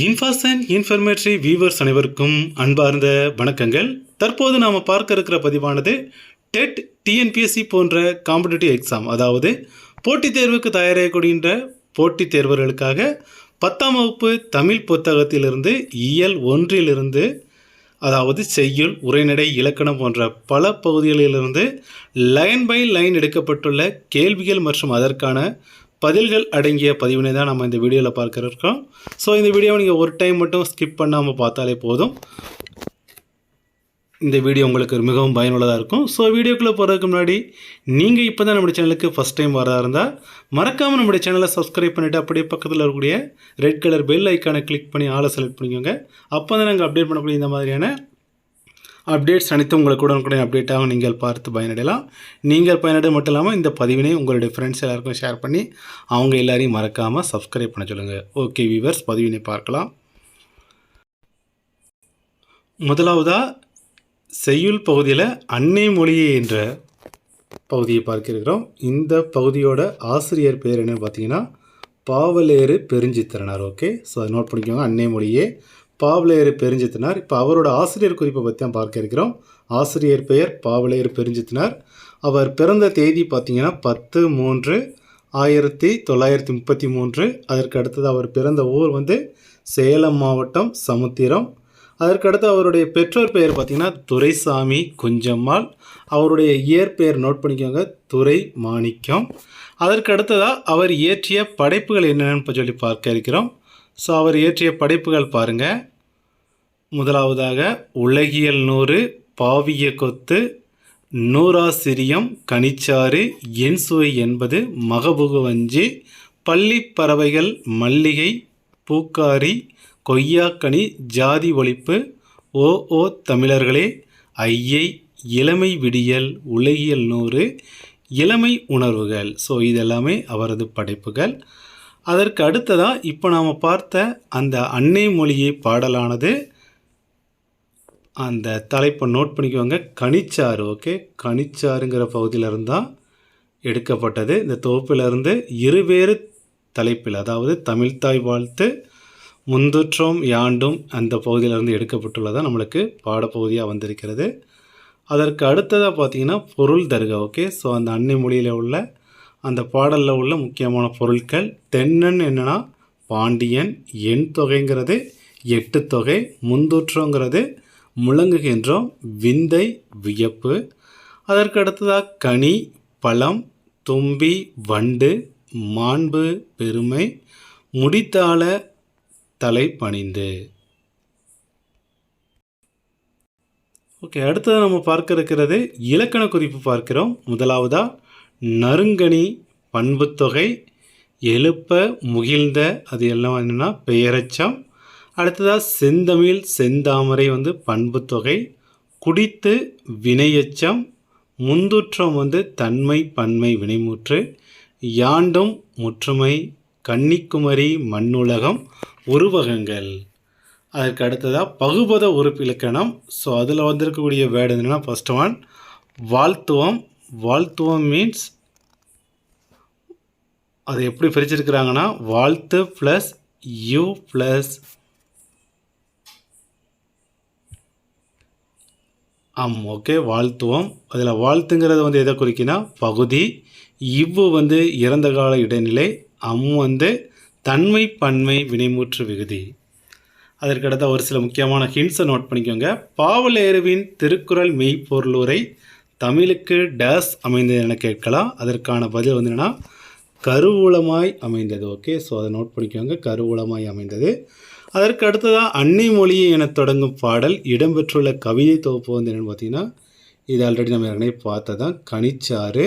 இன்ஃபாசன் இன்ஃபர்மேட்டரி viewers அனைவருக்கும் அன்பார்ந்த வணக்கங்கள். தற்போது நாம் பார்க்க இருக்கிற பதிவானது டெட், டிஎன்பிஎஸ்சி போன்ற காம்படிட்டிவ் எக்ஸாம், அதாவது போட்டித் தேர்வுக்கு தயாராகக்கூடிய போட்டித் தேர்வர்களுக்காக 10ஆம் வகுப்பு தமிழ் புத்தகத்திலிருந்து இயல் 1 அதாவது செய்யுள், உரைநடை, இலக்கணம் போன்ற பல பகுதிகளிலிருந்து லைன் பை லைன் எடுக்கப்பட்டுள்ள கேள்விகள் மற்றும் அதற்கான பதில்கள் அடங்கிய பதிவினை தான் நம்ம இந்த வீடியோவில் பார்க்க இருக்கோம். ஸோ இந்த வீடியோவை நீங்கள் ஒரு டைம் மட்டும் ஸ்கிப் பண்ணாமல் பார்த்தாலே போதும். இந்த வீடியோ உங்களுக்கு மிகவும் பயனுள்ளதாக இருக்கும். ஸோ வீடியோக்குள்ளே போகிறதுக்கு முன்னாடி நீங்கள் இப்போ தான் நம்முடைய சேனலுக்கு ஃபஸ்ட் டைம் வரதா இருந்தால் மறக்காமல் நம்முடைய சேனலை சப்ஸ்கிரைப் பண்ணிவிட்டு அப்படியே பக்கத்தில் இருக்கக்கூடிய ரெட் கலர் பெல் ஐக்கானை கிளிக் பண்ணி ஆளை செலக்ட் பண்ணிக்கோங்க. அப்போ தான் நாங்கள் அப்டேட் பண்ணக்கூடிய இந்த மாதிரியான அப்டேட்ஸ் அனைத்தும் உங்களுக்கு உடனுக்குடன் அப்டேட்டாக நீங்கள் பார்த்து பயனடையலாம். நீங்கள் பயனடை மட்டும் இல்லாமல் இந்த பதிவினை உங்களுடைய ஃப்ரெண்ட்ஸ் எல்லாருக்கும் ஷேர் பண்ணி அவங்க எல்லாரையும் மறக்காமல் சப்ஸ்கிரைப் பண்ண சொல்லுங்கள். ஓகே வியூவர்ஸ், பதிவினை பார்க்கலாம். முதலாவதாக செய்யுள் பகுதியில் அன்னை மொழியே என்ற பகுதியை பார்க்கிறோம். இந்த பகுதியோட ஆசிரியர் பேர் என்னன்னு பார்த்தீங்கன்னா பாவலேறு பெருஞ்சித்திரனார். ஓகே, ஸோ அதை நோட் பண்ணிக்கோங்க. அன்னை மொழியே பாவலேறு பெருஞ்சித்தினார். இப்போ அவரோட ஆசிரியர் குறிப்பை பற்றி தான் பார்க்க இருக்கிறோம். ஆசிரியர் பெயர் பாவலேறு பெருஞ்சித்தினார். அவர் பிறந்த தேதி பார்த்திங்கன்னா 10/3/1933. அதற்கு அடுத்தது அவர் பிறந்த ஊர் சேலம் மாவட்டம் சமுத்திரம். அதற்கடுத்து அவருடைய பெற்றோர் பெயர் பார்த்திங்கன்னா துரைசாமி குஞ்சம்மாள். அவருடைய இயற்பெயர் நோட் பண்ணிக்கோங்க, துரை மாணிக்கம். அதற்கு அடுத்ததாக அவர் இயற்றிய படைப்புகள் என்னென்னு சொல்லி பார்க்க இருக்கிறோம். ஸோ அவர் இயற்றிய படைப்புகள் பாருங்கள். முதலாவதாக உலகியல் 100, பாவிய கொத்து, நூறாசிரியம், கனிச்சாறு, என் சுவை என்பது, மகபுகுவஞ்சி, பள்ளி பறவைகள், மல்லிகை, பூக்காரி, கொய்யாக்கனி, ஜாதி ஒழிப்பு, ஓ ஓ தமிழர்களே, ஐயை, இளமை விடியல், உலகியல் 100, இளமை உணர்வுகள். ஸோ இதெல்லாமே அவரது படைப்புகள். அதற்கு அடுத்ததாக இப்போ நாம் பார்த்த அந்த அன்னை மொழியை பாடலானது அந்த தலைப்பை நோட் பண்ணிக்குவாங்க, கனிச்சாறு. ஓகே, கனிச்சாறுங்கிற பகுதியிலிருந்து தான் எடுக்கப்பட்டது. இந்த தொகுப்பிலிருந்து இருவேறு தலைப்பில், அதாவது தமிழ்தாய் வாழ்த்து, முந்துற்றோம் யாண்டும் அந்த பகுதியிலிருந்து எடுக்கப்பட்டுள்ளதாக நம்மளுக்கு பாடப்பகுதியாக வந்திருக்கிறது. அதற்கு அடுத்ததாக பார்த்திங்கன்னா பொருள் தருக. ஓகே, ஸோ அந்த அன்னை மொழியில் உள்ள அந்த பாடலில் உள்ள முக்கியமான பொருட்கள். தென்னன் என்னென்னா பாண்டியன், எண் தொகைங்கிறது 8 தொகை, முந்துற்றோங்கிறது முழங்குகின்றோம், விந்தை வியப்பு. அதற்கு அடுத்ததாக கனி பழம், தும்பி வண்டு, மாண்பு பெருமை, முடித்தாள தலை பணிந்து. ஓகே, அடுத்தது நம்ம பார்க்க இருக்கிறது இலக்கண குறிப்பு பார்க்கிறோம். முதலாவதாக நறுங்கனி பண்புத்தொகை, எழுப்ப முகிழ்ந்த, அது எல்லாம் என்னென்னா பெயரச்சம். அடுத்ததாக செந்தமிழ் செந்தாமரை பண்புத்தொகை, குடித்து வினையச்சம், முந்துற்றம் தன்மை பன்மை வினைமுற்று, யாண்டும் முற்றுமை, கன்னிக்குமரி மண்ணுலகம், உருவகங்கள். அதற்கு அடுத்ததாக பகுபத உறுப்பிலக்கணம். ஸோ அதில் வந்திருக்கக்கூடிய வேர்டு என்னென்னா ஃபஸ்ட் ஒன் வாழ்த்துவம். வாழ்த்துவம் மீன்ஸ் அது எப்படி பிரிச்சிருக்கிறாங்கன்னா வாழ்த்து ப்ளஸ் யூ ப்ளஸ் ஓகே, வாழ்த்துவம். அதில் வாழ்த்துங்கிறது எதை குறிக்கினா பகுதி, இவ்வு இறந்த கால இடைநிலை, தன்மை பன்மை வினைமுற்று விகுதி. அதற்கடுத்த ஒரு சில முக்கியமான ஹிண்ட்ஸை நோட் பண்ணிக்கோங்க. பாவலேறுவின் திருக்குறள் மெய்ப்பொருளுரை தமிழுக்கு டேஸ் அமைந்தது என கேட்கலாம். அதற்கான பதில் என்னென்னா கருவூலமாய் அமைந்தது. ஓகே, ஸோ அதை நோட் பண்ணிக்கோங்க, கருவூலமாய் அமைந்தது. அதற்கு அடுத்ததாக அன்னை மொழியை என தொடங்கும் பாடல் இடம்பெற்றுள்ள கவிதை தொகுப்பு என்னென்னு பார்த்தீங்கன்னா இது ஆல்ரெடி நம்ம ஏற்கனவே பார்த்ததான், கனிச்சாறு.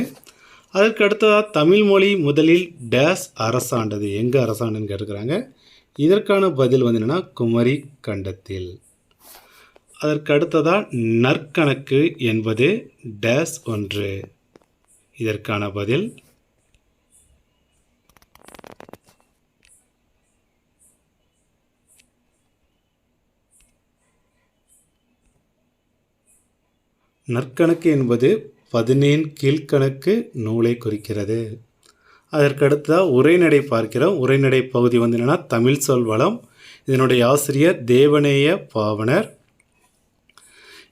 அதற்கு அடுத்ததாக தமிழ் மொழி முதலில் டேஸ் அரசாண்டது, எங்கே அரசாண்டுன்னு கேட்டுக்கிறாங்க. இதற்கான பதில் என்னென்னா குமரி கண்டத்தில். அதற்கு அடுத்ததாக நற்கணக்கு என்பது டேஸ் 1, இதற்கான பதில். நற்கணக்கு என்பது 17 கீழ்கணக்கு நூலை குறிக்கிறது. அதற்கடுத்ததாக உரைநடை பார்க்கிறோம். உரைநடை பகுதி என்னென்னா தமிழ் சொல் வளம், இதனுடைய ஆசிரியர் தேவநேய பாவனர்.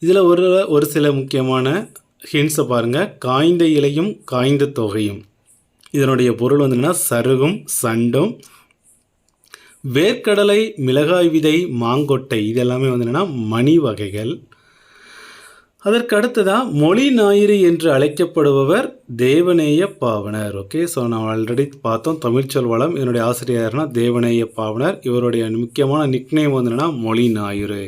இதில் ஒரு சில முக்கியமான ஹிண்ட்ஸை பாருங்கள். காய்ந்த இலையும் காய்ந்த தொகையும், இதனுடைய பொருள் வந்து என்னன்னா சருகும் சண்டும். வேர்க்கடலை, மிளகாய் விதை, மாங்கொட்டை, இது எல்லாமே வந்து என்னென்னா மணி வகைகள். அதற்கு அடுத்ததான் மொழி ஞாயிறு என்று அழைக்கப்படுபவர் தேவநேய பாவனர். ஓகே, ஸோ நான் ஆல்ரெடி பார்த்தோம் தமிழ்ச்சொல் வளம். இதனுடைய ஆசிரியர்னா தேவநேய பாவனர். இவருடைய முக்கியமான நிக்நேம் வந்து என்னென்னா மொழி ஞாயிறு.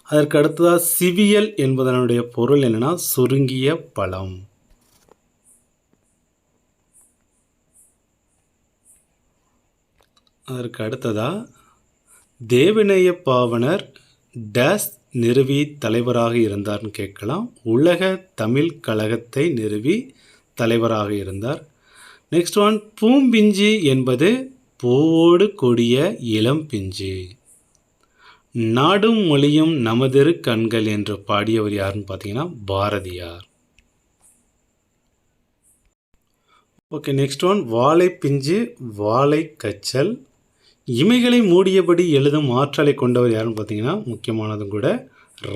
அதற்கு அடுத்ததாக சிவியல் என்பதனுடைய பொருள் என்னென்னா சுருங்கிய பழம். அதற்கு அடுத்ததாக தேவநேய பாவனர் டேஸ் நிறுவி தலைவராக இருந்தார்னு கேட்கலாம். உலக தமிழ் கழகத்தை நிறுவி தலைவராக இருந்தார். நெக்ஸ்ட் ஒன், பூம்பிஞ்சு என்பது பூவோடு கூடிய இளம் பிஞ்சு. நாடும் மொழியும் நமதிரு கண்கள் என்று பாடியவர் யாருன்னு பார்த்தீங்கன்னா பாரதியார். ஓகே, நெக்ஸ்ட் ஒன், வாழை பிஞ்சு வாழை கச்சல். இமைகளை மூடியபடி எழுதும் ஆற்றலை கொண்டவர் யாருன்னு பார்த்தீங்கன்னா முக்கியமானதும் கூட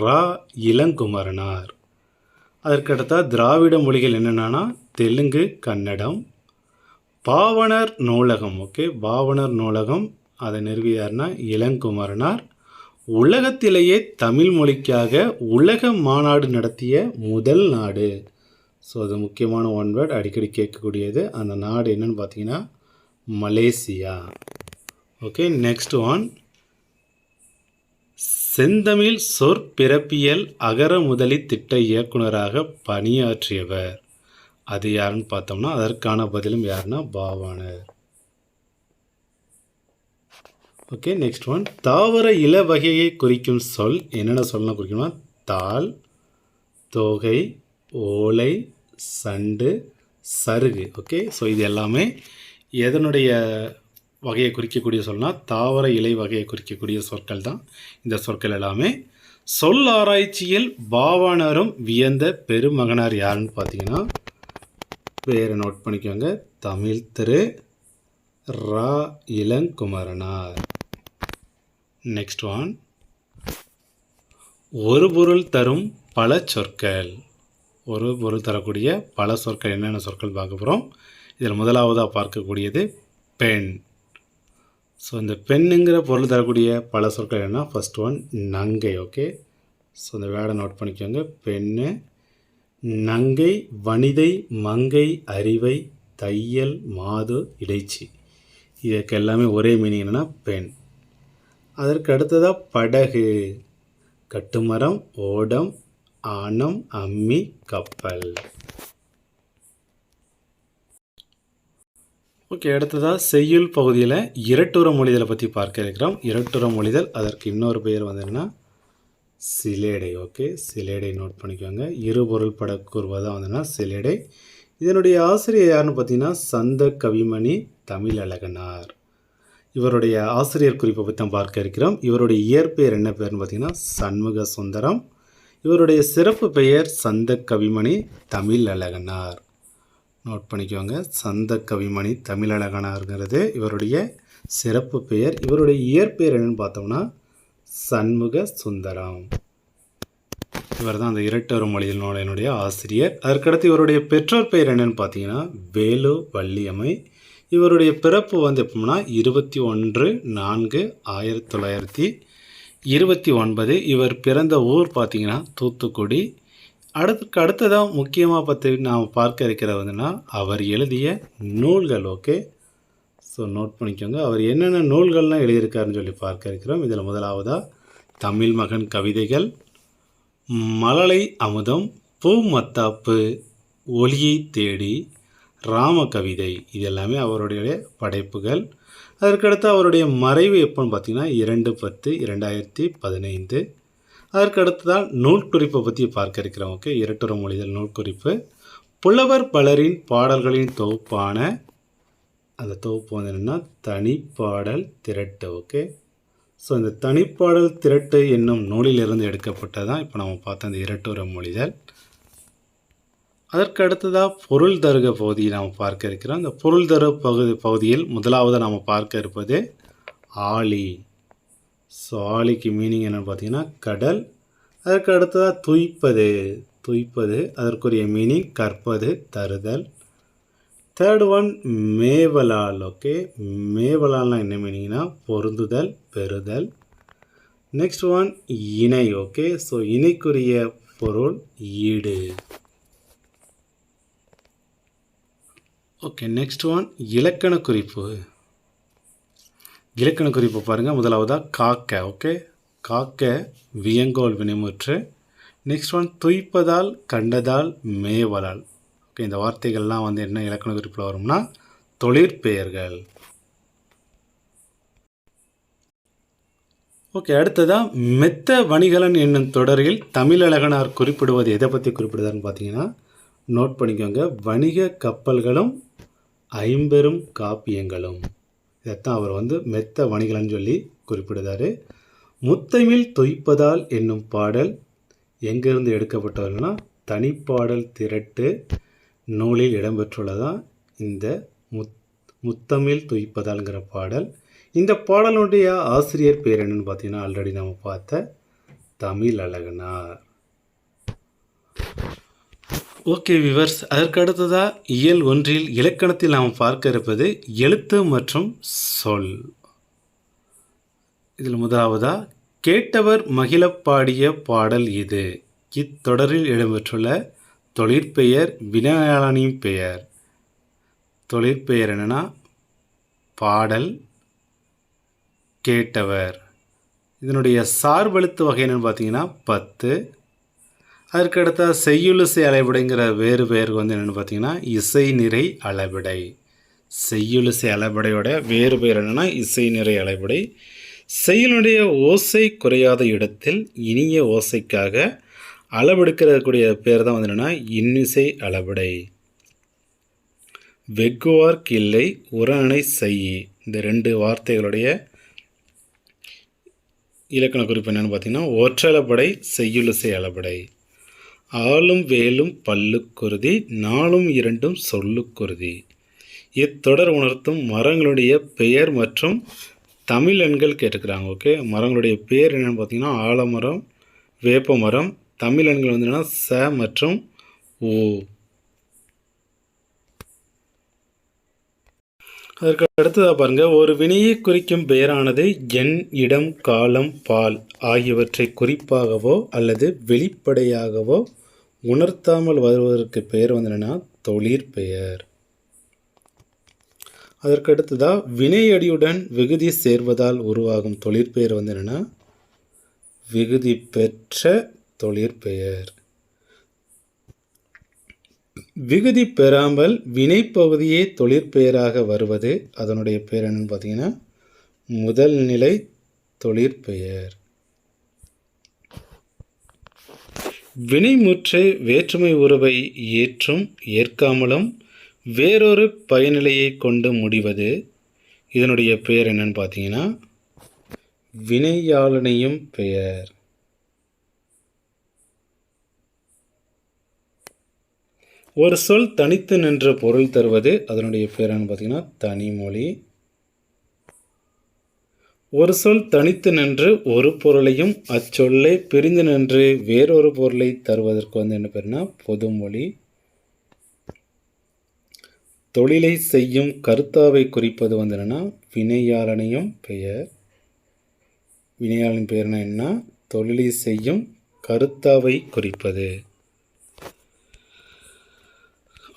ரா இளங்குமரனார். அதற்கடுத்த திராவிட மொழிகள் என்னென்னா தெலுங்கு, கன்னடம். பாவனர் நூலகம். ஓகே, பாவனர் நூலகம் அதை நிறுவியார்னா இளங்குமரனார். உலகத்திலேயே தமிழ் மொழிக்காக உலக மாநாடு நடத்திய முதல் நாடு. ஸோ அது முக்கியமான ஒன் வேர்ட், அடிக்கடி கேட்கக்கூடியது. அந்த நாடு என்னன்னு பார்த்தீங்கன்னா மலேசியா. ஓகே, நெக்ஸ்ட் ஒன், செந்தமிழ் சொற்பிறப்பியல் அகர முதலி திட்ட இயக்குனராக பணியாற்றியவர். அது யாருன்னு பார்த்தோம்னா அதற்கான பதிலும் யாருன்னா பாவாணர். ஓகே, நெக்ஸ்ட் ஒன், தாவர இல வகையை குறிக்கும் சொல் என்னென்ன சொல்லலாம் குறிக்கணும்னா தாள், தோகை, ஓலை, சண்டு, சருகு. ஓகே, ஸோ இது எல்லாமே எதனுடைய வகையை குறிக்கக்கூடிய சொல்னா தாவர இலை வகையை குறிக்கக்கூடிய சொற்கள் தான் இந்த சொற்கள் எல்லாமே. சொல் ஆராய்ச்சியில் பாவாணரும் வியந்த பெருமகனார் யாருன்னு பார்த்தீங்கன்னா பேரை நோட் பண்ணிக்கோங்க, தமிழ் திரு ரா இளங்குமரனார். நெக்ஸ்ட் ஒன், ஒரு பொருள் தரும் பல சொற்கள். ஒரு பொருள் தரக்கூடிய பல சொற்கள் என்னென்ன சொற்கள் பார்க்க போகிறோம். இதில் முதலாவதாக பார்க்கக்கூடியது பெண். ஸோ இந்த பெண்ணுங்கிற பொருள் தரக்கூடிய பல சொற்கள் என்ன, ஃபர்ஸ்ட் ஒன் நங்கை. ஓகே, ஸோ இந்த வேர்டை நோட் பண்ணிக்கோங்க, பெண்ணு, நங்கை, வனிதை, மங்கை, அறிவை, தையல், மாது, இடைச்சி. இதுக்கு எல்லாமே ஒரே மீனிங் என்னென்னா பெண். அதற்கு அடுத்ததாக படகு, கட்டுமரம், ஓடம், ஆனம், அம்மி, கப்பல். ஓகே, அடுத்ததாக செய்யுள் பகுதியில் இரட்டுற மொழிதலை பற்றி பார்க்க இருக்கிறோம். இரட்டுற மொழிதல், அதற்கு இன்னொரு பெயர் வந்து சிலேடை. ஓகே, சிலேடை நோட் பண்ணிக்கோங்க. இருபொருள் பட கூறுவதாக வந்துன்னா சிலேடை. இதனுடைய ஆசிரியர் யாருன்னு பார்த்தீங்கன்னா சந்த கவிமணி தமிழழகனார். இவருடைய ஆசிரியர் குறிப்பை பற்றி தான் பார்க்க இருக்கிறோம். இவருடைய இயற்பெயர் என்ன பேர்னு பார்த்தீங்கன்னா சண்முக சுந்தரம். இவருடைய சிறப்பு பெயர் சந்த கவிமணி தமிழழகனார். நோட் பண்ணிக்கோங்க, சந்த கவிமணி தமிழழகனார்ங்கிறது இவருடைய சிறப்பு பெயர். இவருடைய இயற்பெயர் என்னன்னு பார்த்தோம்னா சண்முக சுந்தரம். இவர் தான் அந்த இரட்டொரு மொழியில் நூலினுடைய ஆசிரியர். அதற்கடுத்து இவருடைய பெற்றோர் பெயர் என்னன்னு பார்த்தீங்கன்னா வேலு வள்ளியம்மை. இவருடைய பிறப்பு வந்து எப்போம்னா 21/4/1929. இவர் பிறந்த ஊர் பார்த்தீங்கன்னா தூத்துக்குடி. அடுத்ததாக முக்கியமாக நாம் பார்க்க இருக்கிறது வந்துன்னா அவர் எழுதிய நூல்கள். ஓகே, ஸோ நோட் பண்ணிக்கோங்க, அவர் என்னென்ன நூல்கள்லாம் எழுதியிருக்காருன்னு சொல்லி பார்க்க இருக்கிறோம். இதில் முதலாவதாக தமிழ் மகன் கவிதைகள், மழலை அமுதம், பூமத்தாப்பு, ஒளியை தேடி, ராம கவிதை, இது எல்லாமே அவருடைய படைப்புகள். அதற்கடுத்து அவருடைய மறைவு எப்போன்னு பார்த்தீங்கன்னா 2/10/2015. அதற்கடுத்துதான் நூல்குறிப்பை பற்றி பார்க்க இருக்கிறோம். ஓகே, இரட்டுற மொழிதல் நூல்குறிப்பு. புலவர் பலரின் பாடல்களின் தொகுப்பான அந்த தொகுப்பு வந்து என்னென்னா தனிப்பாடல் திரட்டு. ஓகே, ஸோ இந்த தனிப்பாடல் திரட்டு என்னும் நூலிலிருந்து எடுக்கப்பட்டதான் இப்போ நம்ம பார்த்த அந்த இரட்டுற மொழிதல். அதற்கு அடுத்ததாக பொருள் தருக பகுதியை நாம் பார்க்க இருக்கிறோம். இந்த பொருள் தரு பகுதியில் முதலாவது நாம் பார்க்க இருப்பது ஆழி. ஸோ ஆழிக்கு மீனிங் என்னென்னு பார்த்தீங்கன்னா கடல். அதற்கு அடுத்ததாக துய்ப்பது. துய்ப்பது அதற்குரிய மீனிங் கற்பது, தருதல். தேர்ட் ஒன் மேவலால். ஓகே, மேவலால்னால் என்ன மீனிங்னா பொருந்துதல், பெறுதல். நெக்ஸ்ட் ஒன் இணை. ஓகே, ஸோ இணைக்குரிய பொருள் ஈடு. ஓகே, நெக்ஸ்ட் ஒன் இலக்கண குறிப்பு. இலக்கண குறிப்பு பாருங்கள். முதலாவதாக காக்க. ஓகே, காக்க வியங்கோல் வினைமுற்று. நெக்ஸ்ட் ஒன் துய்ப்பதால், கண்டதால், மேவலால். ஓகே, இந்த வார்த்தைகள்லாம் வந்து என்ன இலக்கண குறிப்பில் வரும்னா தொழிற்பெயர்கள். ஓகே, அடுத்ததாக மெத்த வணிகலன் என்னும் தொடரில் தமிழழகனார் குறிப்பிடுவது எதை பற்றி குறிப்பிடுதான்னு பார்த்தீங்கன்னா நோட் பண்ணிக்கோங்க. வணிக கப்பல்களும் ஐம்பெரும் காப்பியங்களும். இதைத்தான் அவர் வந்து மெத்த வணிகலன்னு சொல்லி குறிப்பிடுதார். முத்தமிழ் தொய்ப்பதால் என்னும் பாடல் எங்கேருந்து எடுக்கப்பட்டவர்கள்னா தனிப்பாடல் திரட்டு நூலில் இடம்பெற்றுள்ளதான் இந்த முத்தமிழ் தொய்ப்பதால்ங்கிற பாடல். இந்த பாடலுடைய ஆசிரியர் பேர் என்னன்னு பார்த்தீங்கன்னா ஆல்ரெடி நம்ம பார்த்த தமிழழகனார். ஓகே விவர்ஸ், அதற்கு அடுத்ததாக இயல் 1 இலக்கணத்தில் நாம் பார்க்க இருப்பது எழுத்து மற்றும் சொல். இதில் முதலாவதாக கேட்டவர் மகிழப் பாடிய பாடல் இது. இத்தொடரில் இடம்பெற்றுள்ள தொழிற்பெயர் வினையாளனின் பெயர். தொழிற்பெயர் என்னென்னா பாடல், கேட்டவர். இதனுடைய சார்பெழுத்து வகை என்னென்னு பார்த்தீங்கன்னா 10. அதற்கடுத்த செய்யுளிசை அளவிடைங்கிற வேறு பெயருக்கு வந்து என்னென்னு பார்த்தீங்கன்னா இசை நிறை அளவிடை. செய்யுளிசை அளவிடையோட வேறு பெயர் என்னென்னா இசை நிறை அளவிடை. செய்யுளுடைய ஓசை குறையாத இடத்தில் இனிய ஓசைக்காக அளவெடுக்கிறக்கூடிய பேர் தான் வந்து என்னென்னா இன்னிசை அளவிடை. வெகுவார் கிள்ளை உரணை செய்யி. இந்த 2 வார்த்தைகளுடைய இலக்கண குறிப்பு என்னென்னு பார்த்தீங்கன்னா ஒற்றளபடை, செய்யுளிசை அளபடை. ஆளும் வேலும் பல்லுக்குருதி, நாளும் 2 சொல்லுக்குருதி. இத்தொடர் உணர்த்தும் மரங்களுடைய பெயர் மற்றும் தமிழ் எண்கள் கேட்டுக்கிறாங்க. ஓகே, மரங்களுடைய பேர் என்னென்னு பார்த்தீங்கன்னா ஆலமரம், வேப்ப மரம். தமிழ் எண்கள் வந்து என்னென்னா ச மற்றும் ஓ. அதற்கு அடுத்ததாக பாருங்கள். ஒரு வினையை குறிக்கும் பெயரானது எண், இடம், காலம், பால் ஆகியவற்றை குறிப்பாகவோ அல்லது வெளிப்படையாகவோ உணர்த்தாமல் வருவதற்கு பெயர் வந்து என்னென்னா தொழிற்பெயர். அதற்கு அடுத்ததாக வினையடியுடன் விகுதி சேர்வதால் உருவாகும் தொழிற்பெயர் வந்து என்னென்னா விகுதி பெற்ற தொழிற்பெயர். விகுதி பெறாமல் வினைப்பகுதியே தொழிற்பெயராக வருவது அதனுடைய பெயர் என்னன்னு பார்த்தீங்கன்னா முதல் நிலை தொழிற்பெயர். வினைமுற்று வேற்றுமை உறவை ஏற்றும் ஏற்காமலும் வேறொரு பயனிலையை கொண்டு முடிவது இதனுடைய பெயர் என்னன்னு பார்த்தீங்கன்னா வினையாளனையும் பெயர். ஒரு சொல் தனித்து நின்ற பொருள் தருவது அதனுடைய பெயர் என்னன்னு பார்த்தீங்கன்னா தனிமொழி. ஒரு சொல் தனித்து நின்று ஒரு பொருளையும் அச்சொல்லை பிரிந்து நின்று வேறொரு பொருளை தருவதற்கு வந்து என்ன பேருனா பொதுமொழி. தொழிலை செய்யும் கருத்தாவை குறிப்பது வந்து என்னன்னா வினையாளனையும் பெயர். வினையாளன் பெயர்னா என்ன? தொழிலை செய்யும் கருத்தாவை குறிப்பது.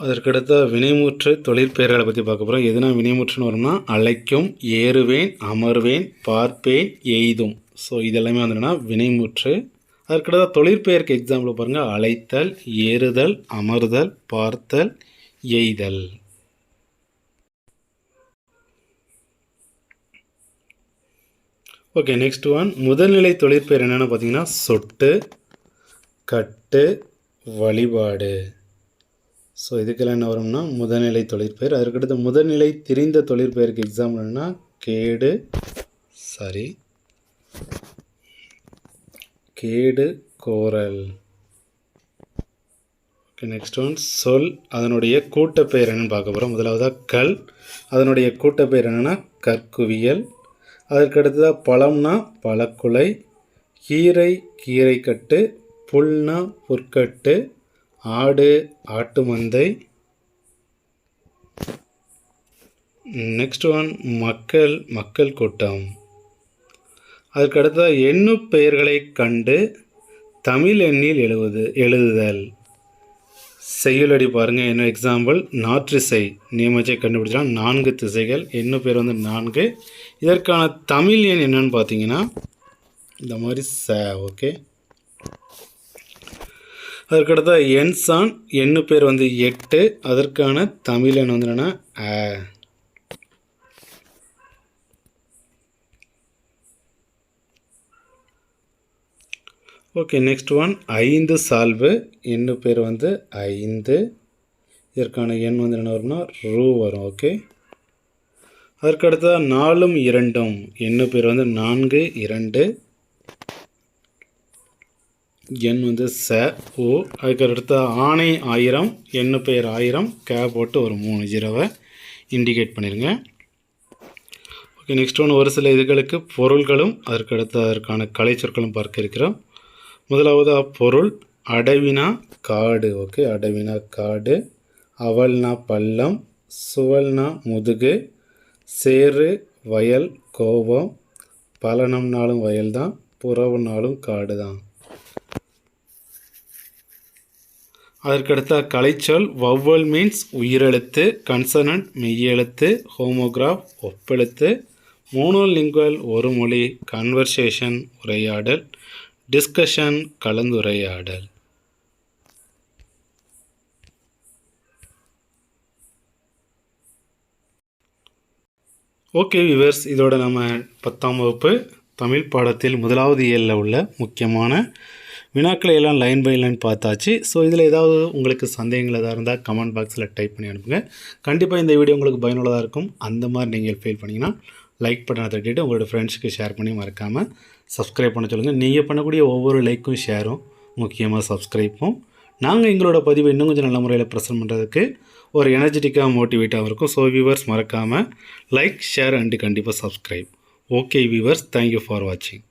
அதற்கடுத்த வினைமுற்று தொழிற்பெயர்களை பற்றி பார்க்க போகிறோம். எதுனா வினைமுற்றுன்னு வரும்னா அழைக்கும், ஏறுவேன், அமர்வேன், பார்ப்பேன், எய்தும். ஸோ இதெல்லாமே வந்துன்னா வினைமுற்று. அதற்கடுத்த தொழிற்பெயருக்கு எக்ஸாம்பிள் பாருங்கள். அழைத்தல், ஏறுதல், அமர்தல், பார்த்தல், எய்தல். ஓகே, நெக்ஸ்ட் ஒன் முதல்நிலை தொழிற்பெயர் என்னென்னு பார்த்தீங்கன்னா சொட்டு, கட்டு, வழிபாடு. ஸோ இதுக்கெல்லாம் என்ன வரும்னா முதல்நிலை தொழிற்பெயர். அதற்கடுத்து முதல்நிலை திரிந்த தொழிற்பெயருக்கு எக்ஸாம்பிள்னா கேடு, கேடு, கோரல். ஓகே, நெக்ஸ்ட் ஒன் சொல் அதனுடைய கூட்டப்பெயர் என்னென்னு பார்க்க போகிறோம். முதலாவதாக கல், அதனுடைய கூட்டப்பெயர் என்னென்னா கற்குவியல். அதற்கு அடுத்ததாக பழம்னா பழக்குலை, கீரை கீரைக்கட்டு, புல்னா புற்கட்டு, ஆடு ஆட்டு மந்தை. நெக்ஸ்ட் ஒன் மக்கள் மக்கள் கூட்டம். அதற்கு அடுத்ததாக எண்ணு பெயர்களை கண்டு தமிழ் எண்ணில் எழுதுதல். செய்யுளடி பாருங்கள். என்ன எக்ஸாம்பிள், நாற்றிசை நியமச்சை கண்டுபிடிச்சா 4 திசைகள், எண்ணு பேர் வந்து 4. இதற்கான தமிழ் எண் என்னன்னு பார்த்தீங்கன்னா இந்த மாதிரி ஓகே. அதற்கடுத்த எண்சான் எண்ணு பேர் வந்து 8. அதற்கான தமிழ் எண் வந்து என்னென்னா ஓகே. நெக்ஸ்ட் ஒன் 5 சால்வு எண்ணு பேர் வந்து 5. இதற்கான எண் வந்து என்ன வரும்னா ரூ வரும். ஓகே. அதற்கடுத்ததாக 4ம் 2ம் எண்ணு பேர் வந்து 4 2. எண் வந்து ஓ. அதுக்கடுத்த ஆணை 1000 எண்ணு பெயர் 1000 போட்டு ஒரு 3 0வை இண்டிகேட் பண்ணிடுங்க. ஓகே. நெக்ஸ்ட் ஒன் ஒரு சில இதுகளுக்கு பொருள்களும் அதற்கான கலை சொற்களும் பார்க்க இருக்கிறோம். முதலாவது பொருள் அடவினா காடு. ஓகே. அடவினா காடு, அவல்னா பள்ளம், சுவல்னா முதுகு, சேறு வயல் கோபம், பலனம்னாலும் வயல் தான், புறவுனாலும் காடு தான். அதற்கடுத்த கலைச்சொல் வவ்வல் மீன்ஸ் உயிரெழுத்து, கன்சனன்ட் மெய்யெழுத்து, ஹோமோகிராஃப் ஒப்பெழுத்து, மோனோலிங்குவல் ஒரு மொழி, கன்வர்சேஷன் உரையாடல், டிஸ்கஷன் கலந்துரையாடல். ஓகே வியூவர்ஸ், இதோட நம்ம 10ஆம் வகுப்பு தமிழ் பாடத்தில் முதலாவது இயலில் உள்ள முக்கியமான வினாக்களை எல்லாம் லைன் பை லைன் பார்த்தாச்சு. ஸோ இதில் ஏதாவது உங்களுக்கு சந்தேகங்கள் எதாவது இருந்தால் கமெண்ட் பாக்ஸில் டைப் பண்ணி அனுப்புங்க. கண்டிப்பாக இந்த வீடியோ உங்களுக்கு பயனுள்ளதாக இருக்கும். அந்த மாதிரி நீங்கள் ஃபீல் பண்ணிங்கன்னா லைக் பட்டனை தட்டிட்டு உங்களோட ஃப்ரெண்ட்ஸுக்கு ஷேர் பண்ணி மறக்காமல் சப்ஸ்கிரைப் பண்ண சொல்லுங்கள். நீங்கள் பண்ணக்கூடிய ஒவ்வொரு லைக்கும் ஷேரும் முக்கியமாக சப்ஸ்கிரைப்பும் நாங்கள் எங்களோட பதிவை இன்னும் கொஞ்சம் நல்ல முறையில் ப்ரெசென்ட் பண்ணுறதுக்கு ஒரு எனர்ஜெட்டிக்காக மோட்டிவேட்டாக இருக்கும். ஸோ வியூவர்ஸ் மறக்காமல் லைக் ஷேர் அண்டு கண்டிப்பாக subscribe. Okay viewers, thank you for வாட்சிங்.